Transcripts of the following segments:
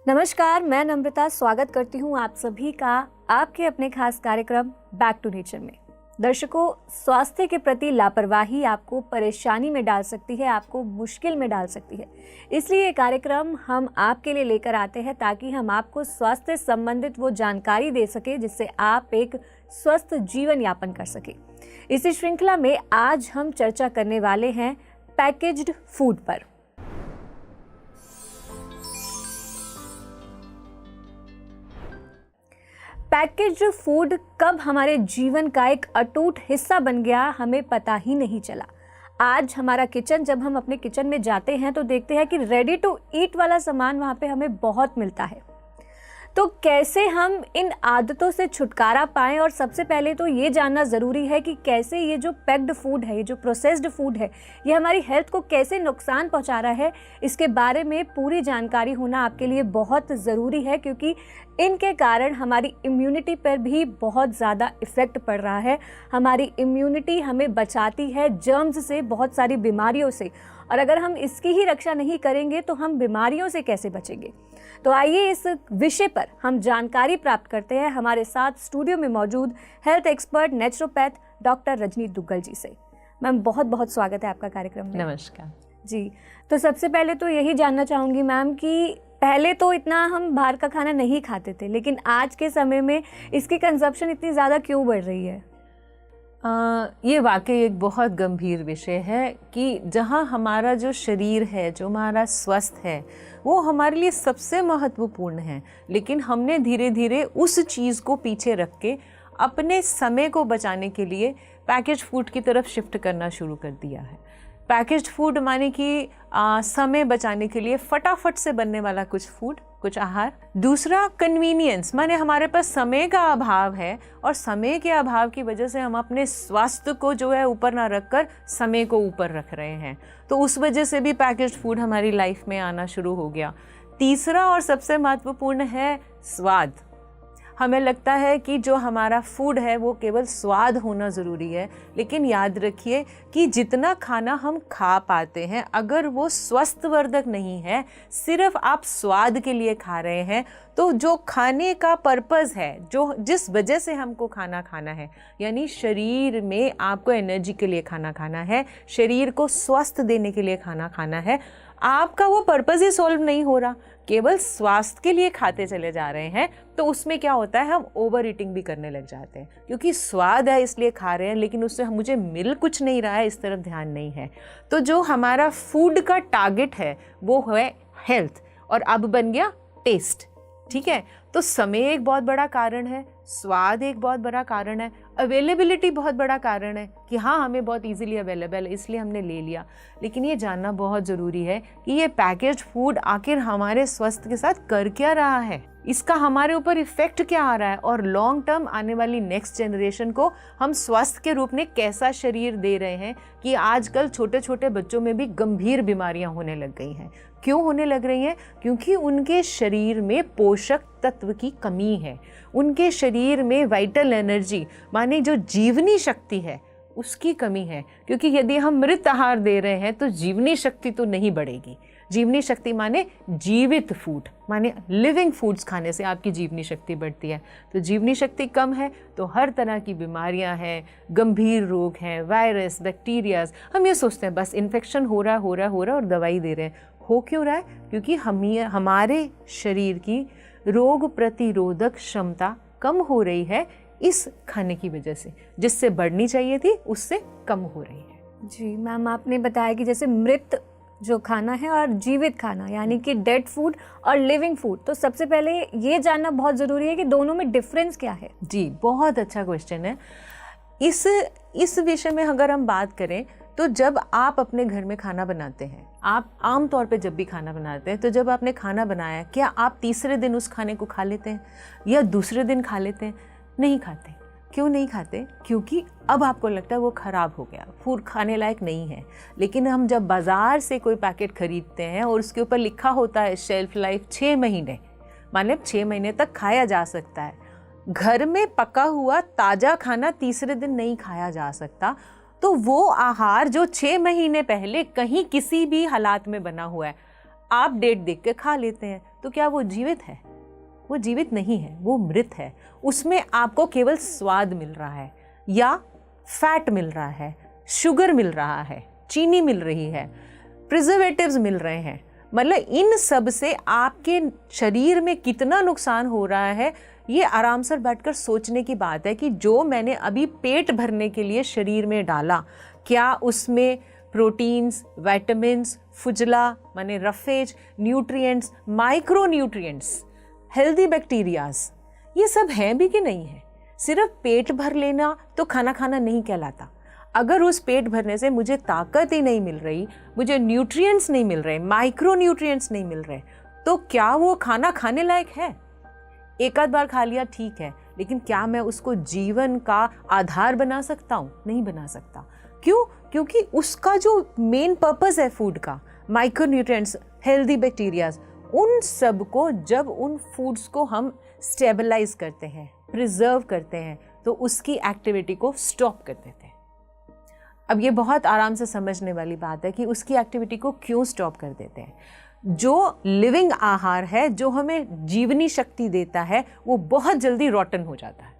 नमस्कार, मैं नम्रता स्वागत करती हूँ आप सभी का आपके अपने खास कार्यक्रम बैक टू नेचर में। दर्शकों, स्वास्थ्य के प्रति लापरवाही आपको परेशानी में डाल सकती है, आपको मुश्किल में डाल सकती है। इसलिए ये कार्यक्रम हम आपके लिए लेकर आते हैं ताकि हम आपको स्वास्थ्य संबंधित वो जानकारी दे सके जिससे आप एक स्वस्थ जीवन यापन कर सके। इसी श्रृंखला में आज हम चर्चा करने वाले हैं पैकेज्ड फूड पर। पैकेज्ड फूड कब हमारे जीवन का एक अटूट हिस्सा बन गया, हमें पता ही नहीं चला। आज हमारा किचन, जब हम अपने किचन में जाते हैं तो देखते हैं कि रेडी टू ईट वाला सामान वहाँ पे हमें बहुत मिलता है। तो कैसे हम इन आदतों से छुटकारा पाएं, और सबसे पहले तो ये जानना ज़रूरी है कि कैसे ये जो पैक्ड फूड है, ये जो प्रोसेस्ड फूड है, ये हमारी हेल्थ को कैसे नुकसान पहुंचा रहा है, इसके बारे में पूरी जानकारी होना आपके लिए बहुत ज़रूरी है, क्योंकि इनके कारण हमारी इम्यूनिटी पर भी बहुत ज़्यादा इफ़ेक्ट पड़ रहा है। हमारी इम्यूनिटी हमें बचाती है जर्म्स से, बहुत सारी बीमारियों से, और अगर हम इसकी ही रक्षा नहीं करेंगे तो हम बीमारियों से कैसे बचेंगे। तो आइए इस विषय पर हम जानकारी प्राप्त करते हैं हमारे साथ स्टूडियो में मौजूद health expert naturopath doctor Rajni Duggal ji से। मैम, बहुत बहुत स्वागत है आपका कार्यक्रम में। नमस्कार जी। तो सबसे पहले तो यही जानना चाहूँगी मैम कि पहले तो इतना हम बाहर का खाना नहीं खाते थे, लेकिन आज के समय में इसकी कंजप्शन इतनी ज़्यादा क्यों बढ़ रही है? ये वाकई एक बहुत गंभीर विषय है कि जहाँ हमारा जो शरीर है, जो हमारा स्वस्थ है, वो हमारे लिए सबसे महत्वपूर्ण है, लेकिन हमने धीरे धीरे उस चीज़ को पीछे रख के अपने समय को बचाने के लिए पैकेज फूड की तरफ शिफ्ट करना शुरू कर दिया है। पैकेज्ड फूड माने कि समय बचाने के लिए फटाफट से बनने वाला कुछ फूड, कुछ आहार। दूसरा, कन्वीनियंस, माने हमारे पास समय का अभाव है और समय के अभाव की वजह से हम अपने स्वास्थ्य को जो है ऊपर ना रखकर समय को ऊपर रख रहे हैं, तो उस वजह से भी पैकेज्ड फूड हमारी लाइफ में आना शुरू हो गया। तीसरा और सबसे महत्वपूर्ण है स्वाद। हमें लगता है कि जो हमारा फूड है वो केवल स्वाद होना ज़रूरी है, लेकिन याद रखिए कि जितना खाना हम खा पाते हैं, अगर वो स्वस्थवर्धक नहीं है, सिर्फ आप स्वाद के लिए खा रहे हैं, तो जो खाने का पर्पज़ है, जो जिस वजह से हमको खाना खाना है, यानी शरीर में आपको एनर्जी के लिए खाना खाना है, शरीर को स्वस्थ देने के लिए खाना खाना है, आपका वो पर्पज़ ही सॉल्व नहीं हो रहा, केवल स्वास्थ्य के लिए खाते चले जा रहे हैं, तो उसमें क्या होता है, हम ओवर ईटिंग भी करने लग जाते हैं, क्योंकि स्वाद है इसलिए खा रहे हैं, लेकिन उससे मुझे मिल कुछ नहीं रहा है, इस तरफ ध्यान नहीं है। तो जो हमारा फूड का टारगेट है वो है हेल्थ, और अब बन गया टेस्ट। ठीक है, तो समय एक बहुत बड़ा कारण है, स्वाद एक बहुत बड़ा कारण है, अवेलेबिलिटी बहुत बड़ा कारण है कि हाँ, हमें बहुत इजीली अवेलेबल है इसलिए हमने ले लिया। लेकिन ये जानना बहुत ज़रूरी है कि ये पैकेज्ड फूड आखिर हमारे स्वास्थ्य के साथ कर क्या रहा है, इसका हमारे ऊपर इफ़ेक्ट क्या आ रहा है, और लॉन्ग टर्म आने वाली नेक्स्ट जनरेशन को हम स्वास्थ्य के रूप में कैसा शरीर दे रहे हैं कि आजकल छोटे छोटे बच्चों में भी गंभीर बीमारियां होने लग गई हैं। क्यों होने लग रही हैं? क्योंकि उनके शरीर में पोषक तत्व की कमी है, उनके शरीर में वाइटल एनर्जी माने जो जीवनी शक्ति है उसकी कमी है। क्योंकि यदि हम मृत आहार दे रहे हैं तो जीवनी शक्ति तो नहीं बढ़ेगी। जीवनी शक्ति माने जीवित फूड, माने लिविंग फूड्स खाने से आपकी जीवनी शक्ति बढ़ती है। तो जीवनी शक्ति कम है तो हर तरह की बीमारियां हैं, गंभीर रोग हैं, वायरस, बैक्टीरियाज। हम ये सोचते हैं बस इन्फेक्शन हो रहा और दवाई दे रहे हैं। हो क्यों रहा है? क्योंकि हमारे शरीर की रोग प्रतिरोधक क्षमता कम हो रही है इस खाने की वजह से, जिससे बढ़नी चाहिए थी उससे कम हो रही है। जी मैम, आपने बताया कि जैसे मृत जो खाना है और जीवित खाना, यानी कि डेड फूड और लिविंग फूड, तो सबसे पहले ये जानना बहुत ज़रूरी है कि दोनों में डिफरेंस क्या है। जी, बहुत अच्छा क्वेश्चन है। इस विषय में अगर हम बात करें तो जब आप अपने घर में खाना बनाते हैं, आप आम तौर पे जब भी खाना बनाते हैं, तो जब आपने खाना बनाया, क्या आप तीसरे दिन उस खाने को खा लेते हैं या दूसरे दिन खा लेते हैं? नहीं खाते। क्यों नहीं खाते? क्योंकि अब आपको लगता है वो ख़राब हो गया, फूड खाने लायक नहीं है। लेकिन हम जब बाज़ार से कोई पैकेट ख़रीदते हैं और उसके ऊपर लिखा होता है शेल्फ लाइफ 6 महीने, मतलब 6 महीने तक खाया जा सकता है, घर में पका हुआ ताज़ा खाना तीसरे दिन नहीं खाया जा सकता, तो वो आहार जो 6 महीने पहले कहीं किसी भी हालात में बना हुआ है, आप डेट देख के खा लेते हैं, तो क्या वो जीवित है? वो जीवित नहीं है, वो मृत है। उसमें आपको केवल स्वाद मिल रहा है, या फैट मिल रहा है, शुगर मिल रहा है, चीनी मिल रही है, प्रिजर्वेटिव्स मिल रहे हैं। मतलब इन सब से आपके शरीर में कितना नुकसान हो रहा है, ये आराम से बैठकर सोचने की बात है कि जो मैंने अभी पेट भरने के लिए शरीर में डाला, क्या उसमें प्रोटीन्स, विटामिन्स, फुजला माने roughage, nutrients, micro nutrients, healthy bacterias, ये सब हैं भी कि नहीं है? सिर्फ पेट भर लेना तो खाना खाना नहीं कहलाता। अगर उस पेट भरने से मुझे ताकत ही नहीं मिल रही, मुझे न्यूट्रिएंट्स नहीं मिल रहे, माइक्रो न्यूट्रिएंट्स नहीं मिल रहे, तो क्या वो खाना खाने लायक है? एक आध बार खा लिया ठीक है, लेकिन क्या मैं उसको जीवन का आधार बना सकता हूँ? नहीं बना सकता। क्यों? क्योंकि उसका जो मेन पर्पस है फूड का, माइक्रो न्यूट्रिएंट्स, हेल्दी बैक्टीरियाज, उन सब को जब उन फूड्स को हम स्टेबलाइज करते हैं, प्रिजर्व करते हैं, तो उसकी एक्टिविटी को स्टॉप कर देते हैं। अब ये बहुत आराम से समझने वाली बात है कि उसकी एक्टिविटी को क्यों स्टॉप कर देते हैं। जो लिविंग आहार है, जो हमें जीवनी शक्ति देता है, वो बहुत जल्दी रॉटन हो जाता है।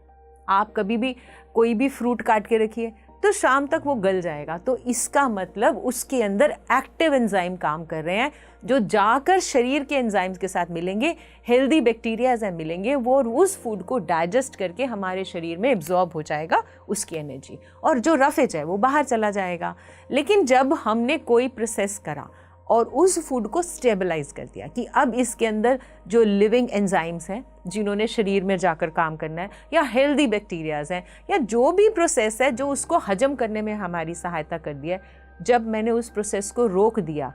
आप कभी भी कोई भी फ्रूट काट के रखिए तो शाम तक वो गल जाएगा, तो इसका मतलब उसके अंदर एक्टिव एंजाइम काम कर रहे हैं, जो जाकर शरीर के एंजाइम्स के साथ मिलेंगे, हेल्दी बैक्टीरियाज मिलेंगे, वो उस फूड को डाइजेस्ट करके हमारे शरीर में एब्जॉर्ब हो जाएगा उसकी एनर्जी, और जो रफेज है वो बाहर चला जाएगा। लेकिन जब हमने कोई प्रोसेस करा और उस फूड को स्टेबलाइज कर दिया कि अब इसके अंदर जो लिविंग एंजाइम्स हैं जिन्होंने शरीर में जाकर काम करना है, या हेल्दी बैक्टीरियाज हैं, या जो भी प्रोसेस है जो उसको हजम करने में हमारी सहायता कर दिया है, जब मैंने उस प्रोसेस को रोक दिया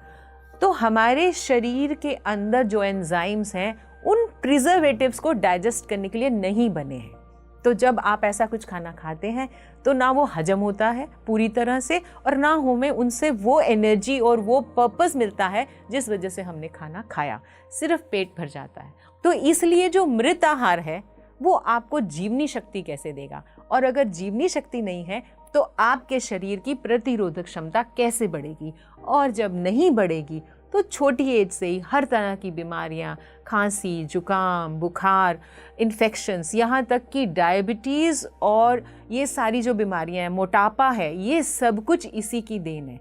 तो हमारे शरीर के अंदर जो एंजाइम्स हैं उन प्रिजर्वेटिव्स को डाइजेस्ट करने के लिए नहीं बने हैं। तो जब आप ऐसा कुछ खाना खाते हैं तो ना वो हजम होता है पूरी तरह से, और ना हमें उनसे वो एनर्जी और वो पर्पस मिलता है जिस वजह से हमने खाना खाया, सिर्फ पेट भर जाता है। तो इसलिए जो मृत आहार है वो आपको जीवनी शक्ति कैसे देगा, और अगर जीवनी शक्ति नहीं है तो आपके शरीर की प्रतिरोधक क्षमता कैसे बढ़ेगी, और जब नहीं बढ़ेगी तो छोटी एज से ही हर तरह की बीमारियां, खांसी, जुकाम, बुखार, इन्फेक्शंस, यहाँ तक कि डायबिटीज़ और ये सारी जो बीमारियां हैं, मोटापा है, ये सब कुछ इसी की देन है।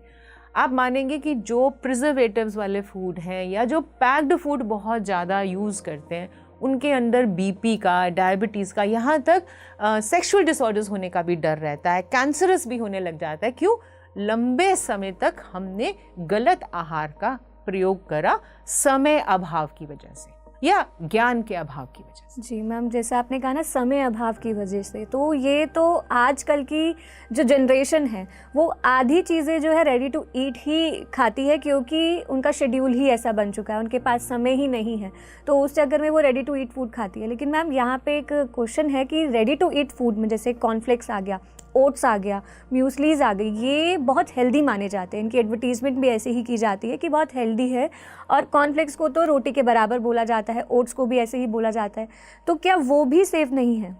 आप मानेंगे कि जो प्रिजर्वेटिव्स वाले फूड हैं या जो पैक्ड फूड बहुत ज़्यादा यूज़ करते हैं, उनके अंदर बीपी का, डायबिटीज़ का, यहाँ तक सेक्सुअल डिसऑर्डर्स होने का भी डर रहता है, कैंसरस भी होने लग जाता है। क्यों? लंबे समय तक हमने गलत आहार का प्रयोग करा, समय अभाव की वजह से या ज्ञान के अभाव की वजह से। जी मैम, जैसे आपने कहा ना समय अभाव की वजह से, तो ये तो आजकल की जो जनरेशन है वो आधी चीज़ें जो है रेडी टू ईट ही खाती है, क्योंकि उनका शेड्यूल ही ऐसा बन चुका है, उनके पास समय ही नहीं है, तो उस चक्कर में वो रेडी टू ईट फूड खाती है। लेकिन मैम यहाँ पे एक क्वेश्चन है कि रेडी टू ईट फूड में जैसे कॉर्नफ्लेक्स आ गया, ओट्स आ गया, म्यूसलीज आ गई, ये बहुत हेल्दी माने जाते हैं, इनकी एडवर्टीजमेंट भी ऐसे ही की जाती है कि बहुत हेल्दी है, और कॉर्नफ्लेक्स को तो रोटी के बराबर बोला जाता है, ओट्स को भी ऐसे ही बोला जाता है, तो क्या वो भी सेफ नहीं है?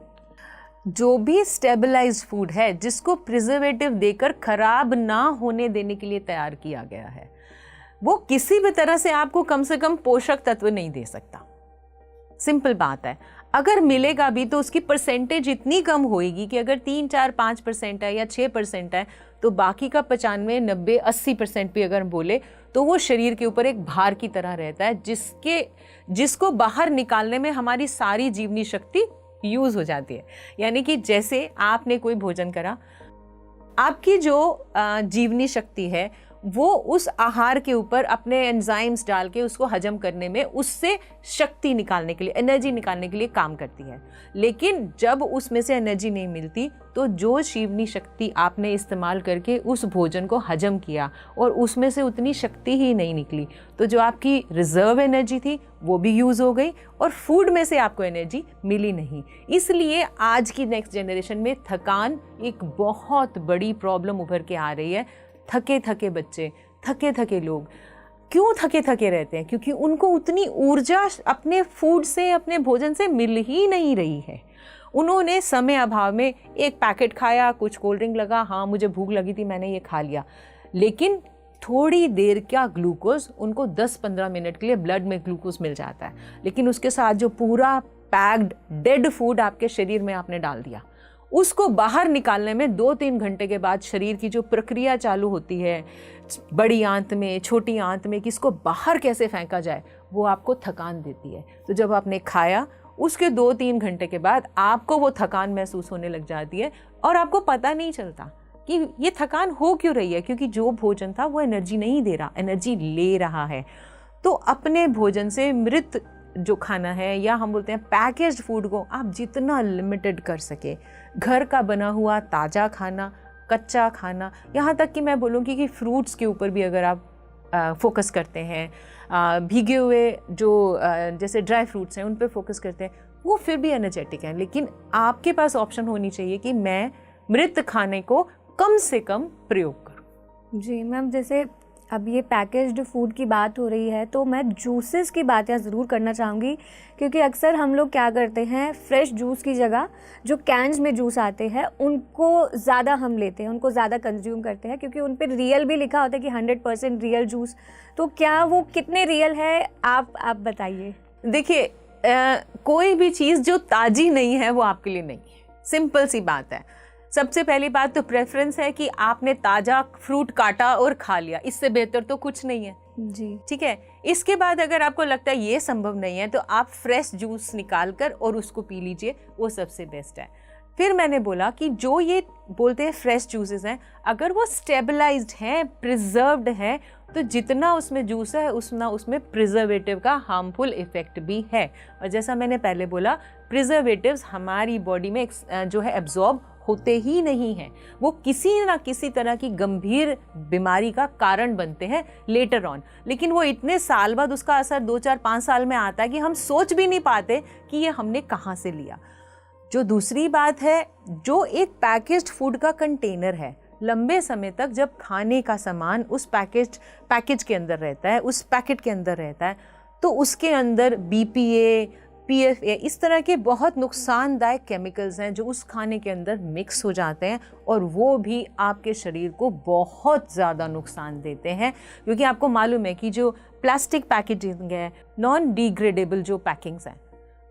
जो भी स्टेबलाइज्ड फूड है, जिसको प्रिजर्वेटिव देकर खराब ना होने देने के लिए तैयार किया गया है, वो किसी भी तरह से आपको कम से कम पोषक तत्व नहीं दे सकता। सिंपल बात है। अगर मिलेगा भी तो उसकी परसेंटेज इतनी कम होएगी कि अगर 3, 4, 5% है या 6% है, तो बाकी का 95, 90, 80% भी अगर बोले तो वो शरीर के ऊपर एक भार की तरह रहता है, जिसको बाहर निकालने में हमारी सारी जीवनी शक्ति यूज हो जाती है। यानी कि जैसे आपने कोई भोजन करा, आपकी जो जीवनी शक्ति है वो उस आहार के ऊपर अपने एंजाइम्स डाल के उसको हजम करने में, उससे शक्ति निकालने के लिए, एनर्जी निकालने के लिए काम करती है। लेकिन जब उसमें से एनर्जी नहीं मिलती तो जो जीवनी शक्ति आपने इस्तेमाल करके उस भोजन को हजम किया और उसमें से उतनी शक्ति ही नहीं निकली, तो जो आपकी रिजर्व एनर्जी थी वो भी यूज़ हो गई और फूड में से आपको एनर्जी मिली नहीं। इसलिए आज की नेक्स्ट जनरेशन में थकान एक बहुत बड़ी प्रॉब्लम उभर के आ रही है। थके थके बच्चे, थके थके लोग क्यों थके थके रहते हैं? क्योंकि उनको उतनी ऊर्जा अपने फूड से, अपने भोजन से मिल ही नहीं रही है। उन्होंने समय अभाव में एक पैकेट खाया, कुछ कोल्ड ड्रिंक लगा, हाँ मुझे भूख लगी थी, मैंने ये खा लिया, लेकिन थोड़ी देर का ग्लूकोज, उनको 10-15 मिनट के लिए ब्लड में ग्लूकोज मिल जाता है, लेकिन उसके साथ जो पूरा पैक्ड डेड फूड आपके शरीर में आपने डाल दिया, उसको बाहर निकालने में 2-3 घंटे के बाद शरीर की जो प्रक्रिया चालू होती है बड़ी आंत में, छोटी आंत में, कि इसको बाहर कैसे फेंका जाए, वो आपको थकान देती है। तो जब आपने खाया उसके 2-3 घंटे के बाद आपको वो थकान महसूस होने लग जाती है और आपको पता नहीं चलता कि ये थकान हो क्यों रही है, क्योंकि जो भोजन था वो एनर्जी नहीं दे रहा, एनर्जी ले रहा है। तो अपने भोजन से मृत जो खाना है, या हम बोलते हैं पैकेज्ड फूड, को आप जितना लिमिटेड कर सके, घर का बना हुआ ताज़ा खाना, कच्चा खाना, यहाँ तक कि मैं बोलूँगी कि फ्रूट्स के ऊपर भी अगर आप फोकस करते हैं, भीगे हुए जो जैसे ड्राई फ्रूट्स हैं उन पे फोकस करते हैं, वो फिर भी एनर्जेटिक हैं। लेकिन आपके पास ऑप्शन होनी चाहिए कि मैं मृत खाने को कम से कम प्रयोग करूं। जी मैम, जैसे अब ये पैकेज्ड फूड की बात हो रही है तो मैं जूसेस की बात यहाँ ज़रूर करना चाहूँगी, क्योंकि अक्सर हम लोग क्या करते हैं, फ्रेश जूस की जगह जो कैन्स में जूस आते हैं उनको ज़्यादा हम लेते हैं, उनको ज़्यादा कंज्यूम करते हैं, क्योंकि उन पर रियल भी लिखा होता है कि 100% रियल जूस। तो क्या वो कितने रियल है, आप बताइए। देखिए, कोई भी चीज़ जो ताज़ी नहीं है वो आपके लिए नहीं है, सिंपल सी बात है। सबसे पहली बात तो प्रेफरेंस है कि आपने ताज़ा फ्रूट काटा और खा लिया, इससे बेहतर तो कुछ नहीं है जी। ठीक है। इसके बाद अगर आपको लगता है ये संभव नहीं है तो आप फ्रेश जूस निकाल कर और उसको पी लीजिए, वो सबसे बेस्ट है। फिर मैंने बोला कि जो ये बोलते हैं फ्रेश जूसेस हैं, अगर वो स्टेबलाइज्ड हैं, प्रिजर्व्ड है, तो जितना उसमें जूस है उतना उसमें प्रिजर्वेटिव का हार्मफुल इफेक्ट भी है। और जैसा मैंने पहले बोला, प्रिजर्वेटिव्स हमारी बॉडी में जो है एब्जॉर्ब होते ही नहीं हैं, वो किसी ना किसी तरह की गंभीर बीमारी का कारण बनते हैं लेटर ऑन। लेकिन वो इतने साल बाद उसका असर 2-4-5 साल में आता है कि हम सोच भी नहीं पाते कि ये हमने कहाँ से लिया। जो दूसरी बात है, जो एक पैकेज्ड फूड का कंटेनर है, लंबे समय तक जब खाने का सामान उस पैकेज के अंदर रहता है, उस पैकेट के अंदर रहता है, तो उसके अंदर BPA, PFA, इस तरह के बहुत नुकसानदायक केमिकल्स हैं जो उस खाने के अंदर मिक्स हो जाते हैं, और वो भी आपके शरीर को बहुत ज़्यादा नुकसान देते हैं। क्योंकि आपको मालूम है कि जो प्लास्टिक पैकेजिंग है, नॉन डिग्रेडेबल जो पैकिंग्स हैं,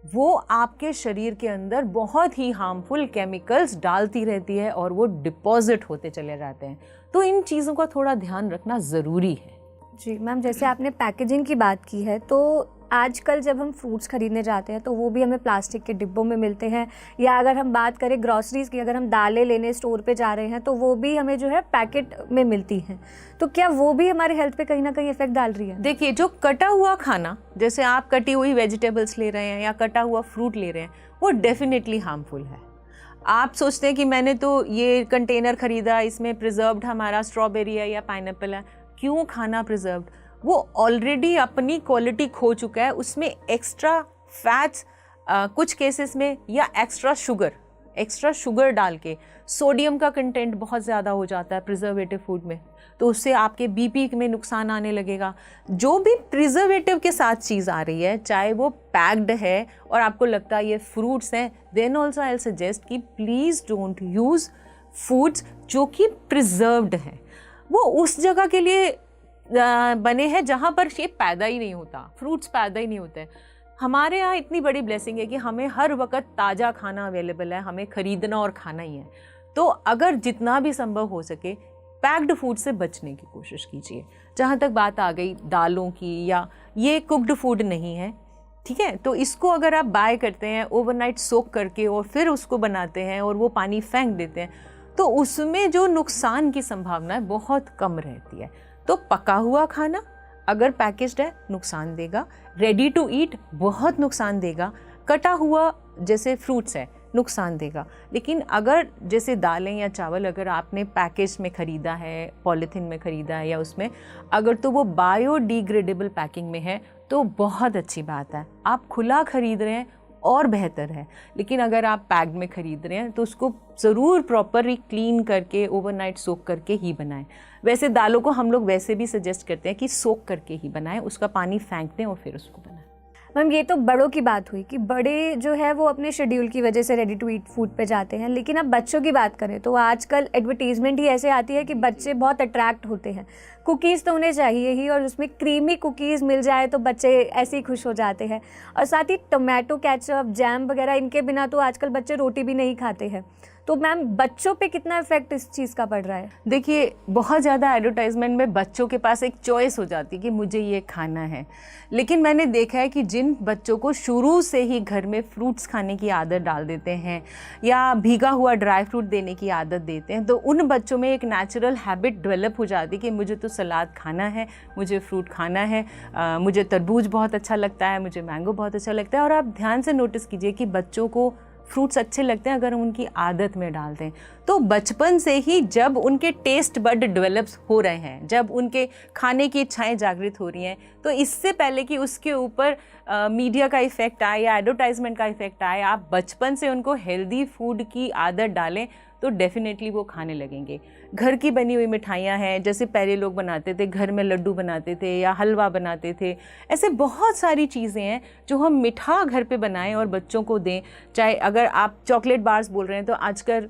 वो आपके शरीर के अंदर बहुत ही हार्मफुल केमिकल्स डालती रहती है और वो डिपॉजिट होते चले जाते हैं। तो इन चीज़ों का थोड़ा ध्यान रखना ज़रूरी है। जी मैम, जैसे आपने पैकेजिंग की बात की है, तो आजकल जब हम फ्रूट्स खरीदने जाते हैं तो वो भी हमें प्लास्टिक के डिब्बों में मिलते हैं, या अगर हम बात करें ग्रॉसरीज़ की, अगर हम दालें लेने स्टोर पे जा रहे हैं तो वो भी हमें जो है पैकेट में मिलती हैं। तो क्या वो भी हमारे हेल्थ पे कहीं ना कहीं इफेक्ट डाल रही है? देखिए, जो कटा हुआ खाना, जैसे आप कटी हुई वेजिटेबल्स ले रहे हैं या कटा हुआ फ्रूट ले रहे हैं, वो डेफिनेटली हार्मफुल है। आप सोचते हैं कि मैंने तो ये कंटेनर खरीदा, इसमें प्रिजर्व्ड हमारा स्ट्रॉबेरी है या पाइनएप्पल है, क्यों खाना प्रिजर्व्ड? वो ऑलरेडी अपनी क्वालिटी खो चुका है, उसमें एक्स्ट्रा फैट्स कुछ केसेस में, या एक्स्ट्रा शुगर डाल के, सोडियम का कंटेंट बहुत ज़्यादा हो जाता है प्रिजर्वेटिव फूड में, तो उससे आपके BP में नुकसान आने लगेगा। जो भी प्रिजर्वेटिव के साथ चीज़ आ रही है, चाहे वो पैक्ड है और आपको लगता है ये फ्रूट्स हैं, then also I will suggest कि प्लीज़ डोंट यूज़ फूड्स जो कि प्रिजर्व्ड हैं। वो उस जगह के लिए बने हैं जहाँ पर ये पैदा ही नहीं होता, फ्रूट्स पैदा ही नहीं होते हैं। हमारे यहाँ इतनी बड़ी ब्लेसिंग है कि हमें हर वक्त ताज़ा खाना अवेलेबल है, हमें ख़रीदना और खाना ही है। तो अगर जितना भी संभव हो सके पैक्ड फूड से बचने की कोशिश कीजिए। जहाँ तक बात आ गई दालों की, या ये कुक्ड फूड नहीं है, ठीक है, तो इसको अगर आप बाय करते हैं ओवरनाइट सोक करके और फिर उसको बनाते हैं और वो पानी फेंक देते हैं, तो उसमें जो नुकसान की संभावना बहुत कम रहती है। तो पका हुआ खाना अगर पैकेज्ड है नुकसान देगा, रेडी टू ईट बहुत नुकसान देगा, कटा हुआ जैसे फ्रूट्स है नुकसान देगा। लेकिन अगर जैसे दालें या चावल अगर आपने पैकेज में ख़रीदा है, पॉलीथीन में ख़रीदा है, या उसमें अगर तो वो बायोडिग्रेडेबल पैकिंग में है तो बहुत अच्छी बात है। आप खुला ख़रीद रहे हैं और बेहतर है। लेकिन अगर आप पैक्ड में ख़रीद रहे हैं तो उसको ज़रूर प्रॉपरली क्लीन करके ओवरनाइट सोक करके ही बनाएं। वैसे दालों को हम लोग वैसे भी सजेस्ट करते हैं कि सोक करके ही बनाएं, उसका पानी फेंक दें और फिर उसको बनाएं। मैम ये तो बड़ों की बात हुई कि बड़े जो है वो अपने शेड्यूल की वजह से रेडी टू ईट फूड पे जाते हैं, लेकिन अब बच्चों की बात करें तो आजकल एडवर्टीजमेंट ही ऐसे आती है कि बच्चे बहुत अट्रैक्ट होते हैं। कुकीज़ तो उन्हें चाहिए ही, और उसमें क्रीमी कुकीज़ मिल जाए तो बच्चे ऐसे ही खुश हो जाते हैं। और साथ ही टोमेटो केचप, जैम वगैरह, इनके बिना तो आजकल बच्चे रोटी भी नहीं खाते हैं। तो मैम बच्चों पे कितना इफेक्ट इस चीज़ का पड़ रहा है? देखिए, बहुत ज़्यादा एडवर्टाइजमेंट में बच्चों के पास एक चॉइस हो जाती है कि मुझे ये खाना है, लेकिन मैंने देखा है कि जिन बच्चों को शुरू से ही घर में फ्रूट्स खाने की आदत डाल देते हैं या भीगा हुआ ड्राई फ्रूट देने की आदत देते हैं, तो उन बच्चों में एक नेचुरल हैबिट डेवलप हो जाती है कि मुझे तो सलाद खाना है, मुझे फ्रूट खाना है, मुझे तरबूज बहुत अच्छा लगता है, मुझे मैंगो बहुत अच्छा लगता है। और आप ध्यान से नोटिस कीजिए कि बच्चों को फ्रूट्स अच्छे लगते हैं अगर हम उनकी आदत में डालते हैं। तो बचपन से ही जब उनके टेस्ट बड डेवलप्स हो रहे हैं, जब उनके खाने की इच्छाएं जागृत हो रही हैं, तो इससे पहले कि उसके ऊपर मीडिया का इफ़ेक्ट आए या एडवर्टाइजमेंट का इफ़ेक्ट आए, आप बचपन से उनको हेल्दी फूड की आदत डालें तो डेफिनेटली वो खाने लगेंगे। घर की बनी हुई मिठाइयाँ हैं, जैसे पहले लोग बनाते थे, घर में लड्डू बनाते थे या हलवा बनाते थे। ऐसे बहुत सारी चीज़ें हैं जो हम मिठा घर पे बनाएं और बच्चों को दें। चाहे अगर आप चॉकलेट बार्स बोल रहे हैं तो आजकल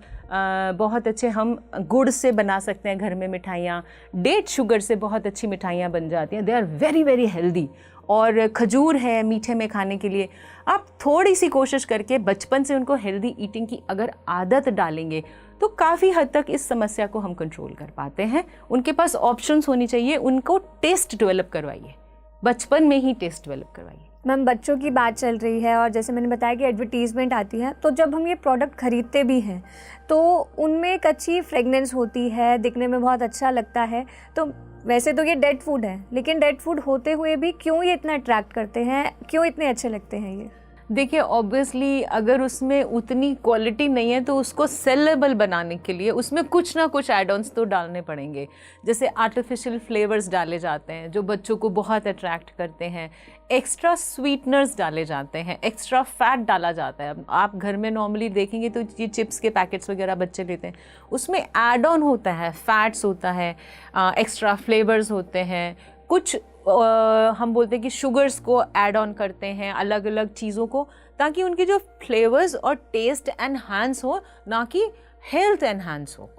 बहुत अच्छे हम गुड़ से बना सकते हैं घर में मिठाइयाँ। डेट शुगर से बहुत अच्छी मिठाइयाँ बन जाती हैं, they are very very healthy. और खजूर है मीठे में खाने के लिए। आप थोड़ी सी कोशिश करके बचपन से उनको हेल्दी ईटिंग की अगर आदत डालेंगे तो काफ़ी हद तक इस समस्या को हम कंट्रोल कर पाते हैं। उनके पास ऑप्शंस होनी चाहिए, उनको टेस्ट डेवलप करवाइए, बचपन में ही टेस्ट डेवलप करवाइए। मैम बच्चों की बात चल रही है और जैसे मैंने बताया कि एडवर्टीजमेंट आती है, तो जब हम ये प्रोडक्ट खरीदते भी हैं तो उनमें एक अच्छी फ्रेगनेंस होती है, दिखने में बहुत अच्छा लगता है। तो वैसे तो ये डेड फूड है, लेकिन डेड फूड होते हुए भी क्यों ये इतना अट्रैक्ट करते हैं, क्यों इतने अच्छे लगते हैं ये? देखिए, ऑब्वियसली अगर उसमें उतनी क्वालिटी नहीं है तो उसको सेलेबल बनाने के लिए उसमें कुछ ना कुछ एड ऑन्स तो डालने पड़ेंगे। जैसे आर्टिफिशियल फ्लेवर्स डाले जाते हैं जो बच्चों को बहुत अट्रैक्ट करते हैं, एक्स्ट्रा स्वीटनर्स डाले जाते हैं, एक्स्ट्रा फैट डाला जाता है। आप घर में नॉर्मली देखेंगे तो ये चिप्स के पैकेट्स वगैरह बच्चे लेते हैं, उसमें एड ऑन होता है, फैट्स होता है, एक्स्ट्रा फ्लेवर्स होते हैं, कुछ हम बोलते हैं कि शुगर्स को ऐड ऑन करते हैं, अलग अलग चीज़ों को, ताकि उनके जो फ्लेवर्स और टेस्ट एनहांस हो, ना कि हेल्थ एनहांस हो।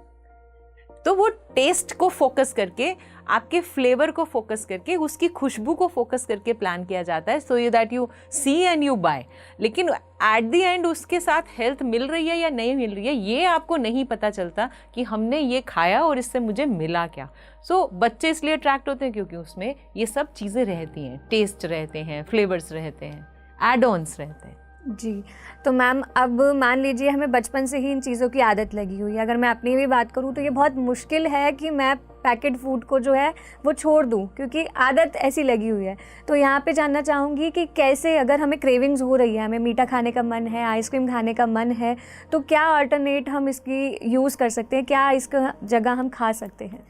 तो वो टेस्ट को फोकस करके, आपके फ्लेवर को फोकस करके, उसकी खुशबू को फोकस करके प्लान किया जाता है, so that you see and you buy. लेकिन एट द एंड उसके साथ हेल्थ मिल रही है या नहीं मिल रही है ये आपको नहीं पता चलता कि हमने ये खाया और इससे मुझे मिला क्या। सो बच्चे इसलिए अट्रैक्ट होते हैं क्योंकि उसमें ये सब चीज़ें रहती हैं, टेस्ट रहते हैं, फ्लेवर्स रहते हैं, एड ऑन्स रहते हैं। जी, तो मैम अब मान लीजिए हमें बचपन से ही इन चीज़ों की आदत लगी हुई है। अगर मैं अपनी भी बात करूँ तो ये बहुत मुश्किल है कि मैं पैकेट फूड को जो है वो छोड़ दूँ, क्योंकि आदत ऐसी लगी हुई है। तो यहाँ पे जानना चाहूँगी कि कैसे, अगर हमें क्रेविंग्स हो रही है, हमें मीठा खाने का मन है, आइसक्रीम खाने का मन है, तो क्या अल्टरनेट हम इसकी यूज़ कर सकते हैं, क्या इसका जगह हम खा सकते हैं?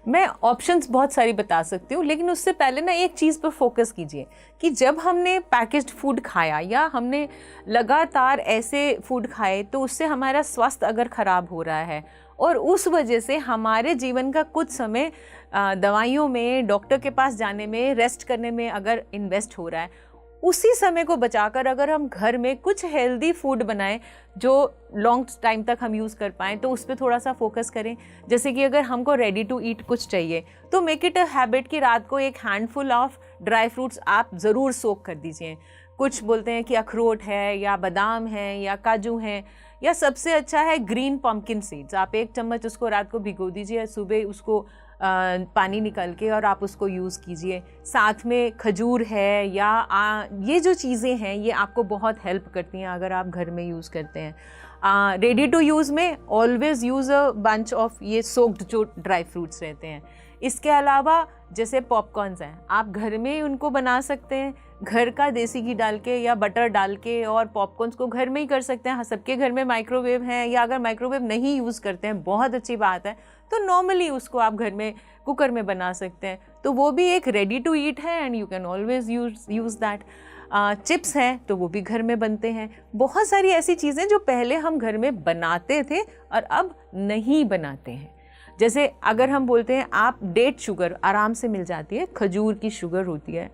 मैं ऑप्शंस बहुत सारी बता सकती हूँ, लेकिन उससे पहले ना एक चीज़ पर फोकस कीजिए कि जब हमने पैकेज्ड फूड खाया या हमने लगातार ऐसे फूड खाए तो उससे हमारा स्वास्थ्य अगर ख़राब हो रहा है और उस वजह से हमारे जीवन का कुछ समय दवाइयों में, डॉक्टर के पास जाने में, रेस्ट करने में अगर इन्वेस्ट हो रहा है, उसी समय को बचाकर अगर हम घर में कुछ हेल्दी फूड बनाएं जो लॉन्ग टाइम तक हम यूज़ कर पाएँ, तो उस पर थोड़ा सा फोकस करें। जैसे कि अगर हमको रेडी टू ईट कुछ चाहिए तो मेक इट अ हैबिट कि रात को एक हैंडफुल ऑफ ड्राई फ्रूट्स आप ज़रूर सोक कर दीजिए। कुछ बोलते हैं कि अखरोट है या बादाम है या काजू है, या सबसे अच्छा है ग्रीन पम्पकिन सीड्स। आप 1 चम्मच उसको रात को भिगो दीजिए, सुबह उसको पानी निकल के और आप उसको यूज़ कीजिए। साथ में खजूर है या ये जो चीज़ें हैं ये आपको बहुत हेल्प करती हैं अगर आप घर में यूज़ करते हैं। रेडी टू यूज़ में always use a bunch of ये सोक्ड जो ड्राई फ्रूट्स रहते हैं। इसके अलावा जैसे पॉपकॉर्न्स हैं, आप घर में ही उनको बना सकते हैं, घर का देसी घी डाल के या बटर डाल के, और पॉपकॉर्न्स को घर में ही कर सकते हैं। सबके घर में माइक्रोवेव है, या अगर माइक्रोवेव नहीं यूज़ करते हैं, बहुत अच्छी बात है, तो नॉर्मली उसको आप घर में कुकर में बना सकते हैं। तो वो भी एक रेडी टू ईट है and you can always use that. Chips हैं तो वो भी घर में बनते हैं। बहुत सारी ऐसी चीज़ें जो पहले हम घर में बनाते थे और अब नहीं बनाते हैं। जैसे अगर हम बोलते हैं, आप डेट शुगर आराम से मिल जाती है, खजूर की शुगर होती है,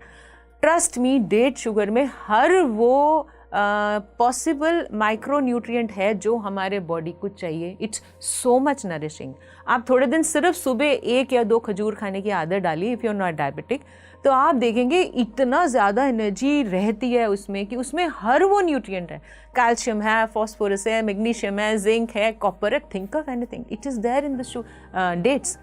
ट्रस्ट मी, डेट शुगर में हर वो पॉसिबल माइक्रो न्यूट्रिएंट है जो हमारे बॉडी को चाहिए। It's so much nourishing. आप थोड़े दिन सिर्फ सुबह 1 या 2 खजूर खाने की आदत डालिए, if you are not diabetic, तो आप देखेंगे इतना ज़्यादा एनर्जी रहती है उसमें कि उसमें हर वो न्यूट्रिएंट है। कैल्शियम है, फॉस्फोरस है, मैग्नीशियम है, जिंक है, कॉपर है, think of anything, it is there in the dates.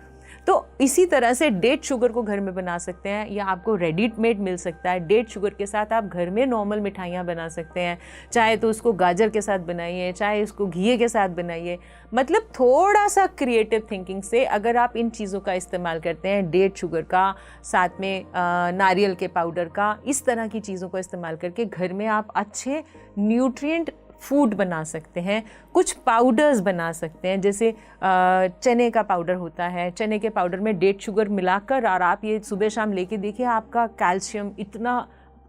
तो इसी तरह से डेट शुगर को घर में बना सकते हैं, या आपको रेडीमेड मिल सकता है। डेट शुगर के साथ आप घर में नॉर्मल मिठाइयाँ बना सकते हैं, चाहे तो उसको गाजर के साथ बनाइए, चाहे उसको घी के साथ बनाइए। मतलब थोड़ा सा क्रिएटिव थिंकिंग से अगर आप इन चीज़ों का इस्तेमाल करते हैं, डेट शुगर का, साथ में नारियल के पाउडर का, इस तरह की चीज़ों का इस्तेमाल करके घर में आप अच्छे न्यूट्रिएंट फूड बना सकते हैं। कुछ पाउडर्स बना सकते हैं, जैसे चने का पाउडर होता है, चने के पाउडर में डेट शुगर मिलाकर और आप ये सुबह शाम लेके देखिए, आपका कैल्शियम इतना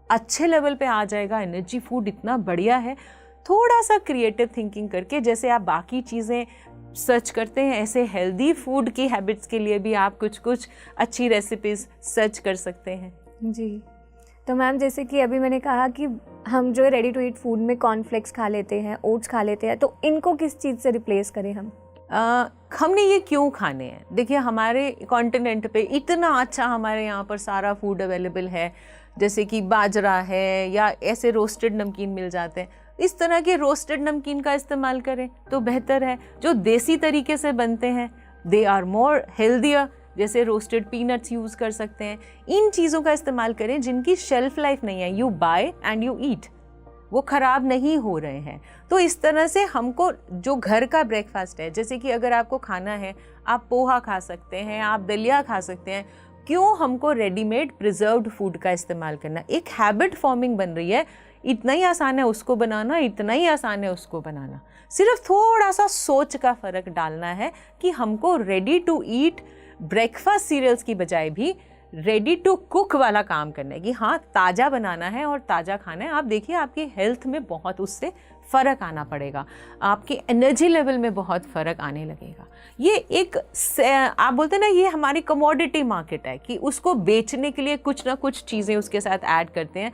अच्छे लेवल पे आ जाएगा, एनर्जी फूड इतना बढ़िया है। थोड़ा सा क्रिएटिव थिंकिंग करके, जैसे आप बाकी चीज़ें सर्च करते हैं, ऐसे हेल्दी फूड की हैबिट्स के लिए भी आप कुछ कुछ अच्छी रेसिपीज़ सर्च कर सकते हैं। जी, तो मैम जैसे कि अभी मैंने कहा कि हम जो है रेडी टू ईट फूड में कॉर्नफ्लेक्स खा लेते हैं, ओट्स खा लेते हैं, तो इनको किस चीज़ से रिप्लेस करें हम? हमने ये क्यों खाने हैं? देखिए, हमारे कॉन्टिनेंट पे इतना अच्छा हमारे यहाँ पर सारा फूड अवेलेबल है, जैसे कि बाजरा है या ऐसे रोस्टेड नमकीन मिल जाते हैं। इस तरह के रोस्टेड नमकीन का इस्तेमाल करें तो बेहतर है। जो देसी तरीके से बनते हैं, दे आर मोर हेल्दियर, जैसे रोस्टेड पीनट्स यूज़ कर सकते हैं। इन चीज़ों का इस्तेमाल करें जिनकी शेल्फ लाइफ नहीं है, you buy and you eat, वो ख़राब नहीं हो रहे हैं। तो इस तरह से हमको जो घर का ब्रेकफास्ट है, जैसे कि अगर आपको खाना है, आप पोहा खा सकते हैं, आप दलिया खा सकते हैं। क्यों हमको रेडीमेड प्रिजर्व्ड फूड का इस्तेमाल करना? एक हैबिट फॉर्मिंग बन रही है। इतना ही आसान है उसको बनाना, इतना ही आसान है उसको बनाना। सिर्फ थोड़ा सा सोच का फ़र्क डालना है कि हमको ready to eat breakfast cereals की बजाय भी रेडी टू कुक वाला काम करना है, कि हाँ, ताज़ा बनाना है और ताज़ा खाना है। आप देखिए, आपकी हेल्थ में बहुत उससे फ़र्क आना पड़ेगा, आपकी एनर्जी लेवल में बहुत फ़र्क आने लगेगा। ये एक आप बोलते हैं ना, ये हमारी कमोडिटी मार्केट है कि उसको बेचने के लिए कुछ ना कुछ चीज़ें उसके साथ ऐड करते हैं,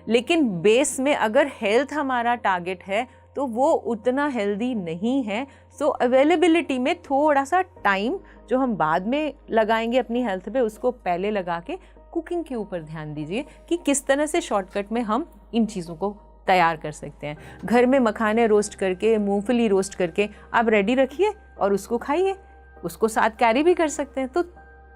लेकिन बेस में अगर हेल्थ हमारा टारगेट है तो वो उतना हेल्दी नहीं है। सो अवेलेबिलिटी में थोड़ा सा टाइम जो हम बाद में लगाएंगे अपनी हेल्थ पे, उसको पहले लगा के कुकिंग के ऊपर ध्यान दीजिए कि किस तरह से शॉर्टकट में हम इन चीज़ों को तैयार कर सकते हैं। घर में मखाने रोस्ट करके, मूंगफली रोस्ट करके आप रेडी रखिए और उसको खाइए, उसको साथ कैरी भी कर सकते हैं। तो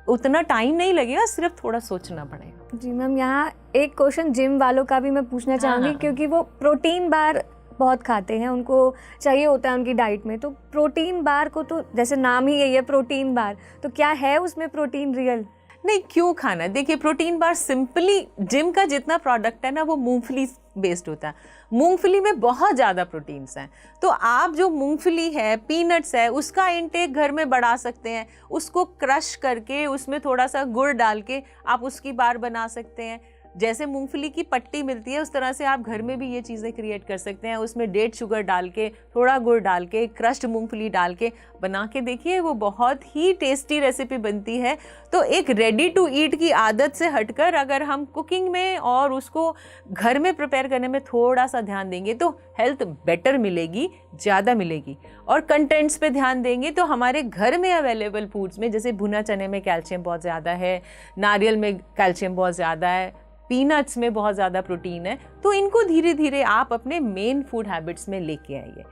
उतना टाइम नहीं लगेगा, सिर्फ थोड़ा सोचना पड़ेगा। जी मैम, यहाँ एक क्वेश्चन जिम वालों का भी मैं पूछना चाहूँगी। हाँ। क्योंकि वो प्रोटीन बार बहुत खाते हैं, उनको चाहिए होता है उनकी डाइट में। तो प्रोटीन बार को तो जैसे नाम ही यही है प्रोटीन बार, तो क्या है उसमें प्रोटीन रियल? नहीं, क्यों खाना? देखिए, प्रोटीन बार सिंपली जिम का जितना प्रोडक्ट है ना, वो मूंगफली बेस्ड होता है। मूंगफली में बहुत ज़्यादा प्रोटीन्स हैं, तो आप जो मूंगफली है, पीनट्स है, उसका इंटेक घर में बढ़ा सकते हैं। उसको क्रश करके उसमें थोड़ा सा गुड़ डाल के आप उसकी बार बना सकते हैं। जैसे मूंगफली की पट्टी मिलती है, उस तरह से आप घर में भी ये चीज़ें क्रिएट कर सकते हैं। उसमें डेट शुगर डाल के, थोड़ा गुड़ डाल के, क्रश्ड मूंगफली डाल के बना के देखिए, वो बहुत ही टेस्टी रेसिपी बनती है। तो एक रेडी टू ईट की आदत से हटकर अगर हम कुकिंग में और उसको घर में प्रिपेयर करने में थोड़ा सा ध्यान देंगे तो हेल्थ बेटर मिलेगी, ज़्यादा मिलेगी। और कंटेंट्स पे ध्यान देंगे तो हमारे घर में अवेलेबल फूड्स में, जैसे भुना चने में कैल्शियम बहुत ज़्यादा है, नारियल में कैल्शियम बहुत ज़्यादा है, पीनट्स में बहुत ज़्यादा प्रोटीन है। तो इनको धीरे धीरे आप अपने मेन फूड हैबिट्स में लेके आइए।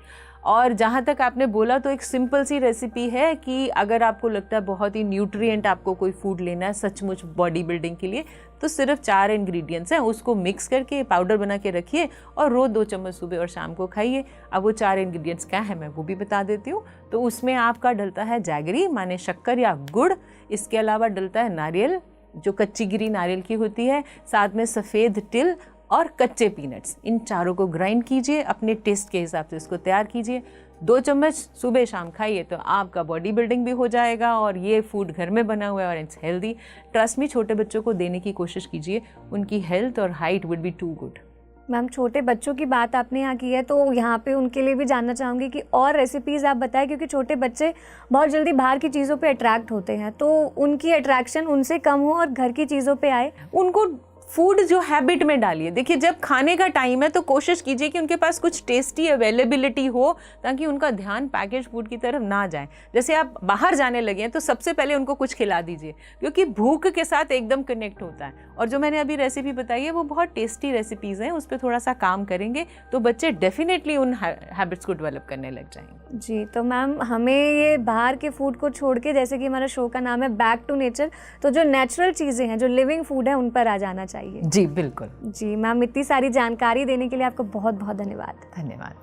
और जहाँ तक आपने बोला, तो एक सिंपल सी रेसिपी है कि अगर आपको लगता है बहुत ही न्यूट्रिएंट आपको कोई फूड लेना है सचमुच बॉडी बिल्डिंग के लिए, तो सिर्फ 4 इंग्रेडिएंट्स हैं, उसको मिक्स करके पाउडर बना के रखिए और रोज़ 2 चम्मच सुबह और शाम को खाइए। अब वो 4 इंग्रेडिएंट्स क्या है मैं वो भी बता देती हूँ। तो उसमें आपका डलता है जैगरी माने शक्कर या गुड़, इसके अलावा डलता है नारियल जो कच्ची गिरी नारियल की होती है, साथ में सफ़ेद तिल और कच्चे पीनट्स। इन चारों को ग्राइंड कीजिए, अपने टेस्ट के हिसाब से इसको तैयार कीजिए। 2 चम्मच सुबह शाम खाइए तो आपका बॉडी बिल्डिंग भी हो जाएगा और ये फूड घर में बना हुआ है और इट्स हेल्दी। ट्रस्ट मी, छोटे बच्चों को देने की कोशिश कीजिए, उनकी हेल्थ और height would be too good. Ma'am, छोटे बच्चों की बात आपने यहाँ की है, तो यहाँ पे उनके लिए भी जानना चाहूँगी कि और रेसिपीज़ आप बताएं, क्योंकि छोटे बच्चे बहुत जल्दी बाहर की चीज़ों पे अट्रैक्ट होते हैं, तो उनकी अट्रैक्शन उनसे कम हो और घर की चीज़ों पे आए। उनको फूड जो हैबिट में डालिए। देखिए जब खाने का टाइम है तो कोशिश कीजिए कि उनके पास कुछ टेस्टी अवेलेबिलिटी हो, ताकि उनका ध्यान पैकेज फूड की तरफ ना जाए। जैसे आप बाहर जाने लगे हैं तो सबसे पहले उनको कुछ खिला दीजिए, क्योंकि भूख के साथ एकदम कनेक्ट होता है। और जो मैंने अभी रेसिपी बताई है वो बहुत टेस्टी रेसिपीज़ हैं, उस पर थोड़ा सा काम करेंगे तो बच्चे डेफिनेटली उन हैबिट्स को डेवलप करने लग जाएंगे। जी, तो मैम हमें ये बाहर के फूड को छोड़ के, जैसे कि हमारा शो का नाम है बैक टू नेचर, तो जो नेचुरल चीज़ें हैं, जो लिविंग फूड है, उन पर आ जाना चाहिए। जी बिल्कुल। जी मैम, इतनी सारी जानकारी देने के लिए आपका बहुत बहुत धन्यवाद। धन्यवाद।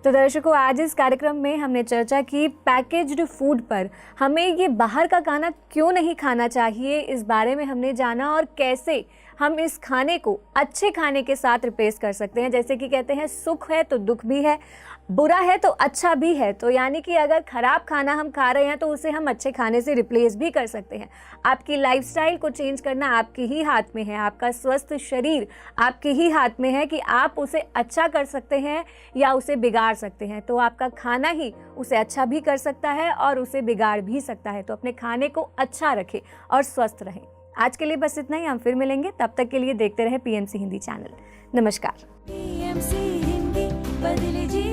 तो दर्शकों, आज इस कार्यक्रम में हमने चर्चा की पैकेज्ड फूड पर। हमें ये बाहर का खाना क्यों नहीं खाना चाहिए, इस बारे में हमने जाना, और कैसे हम इस खाने को अच्छे खाने के साथ रिप्लेस कर सकते हैं। जैसे कि कहते हैं, सुख है तो दुख भी है, बुरा है तो अच्छा भी है। तो यानी कि अगर ख़राब खाना हम खा रहे हैं तो उसे हम अच्छे खाने से रिप्लेस भी कर सकते हैं। आपकी लाइफस्टाइल को चेंज करना आपके ही हाथ में है। आपका स्वस्थ शरीर आपके ही हाथ में है कि आप उसे अच्छा कर सकते हैं या उसे बिगाड़ सकते हैं। तो आपका खाना ही उसे अच्छा भी कर सकता है और उसे बिगाड़ भी सकता है। तो अपने खाने को अच्छा रखें और स्वस्थ रहें। आज के लिए बस इतना ही, हम फिर मिलेंगे। तब तक के लिए देखते रहे PMC हिंदी चैनल। नमस्कार। PMC हिंदी, बदले जी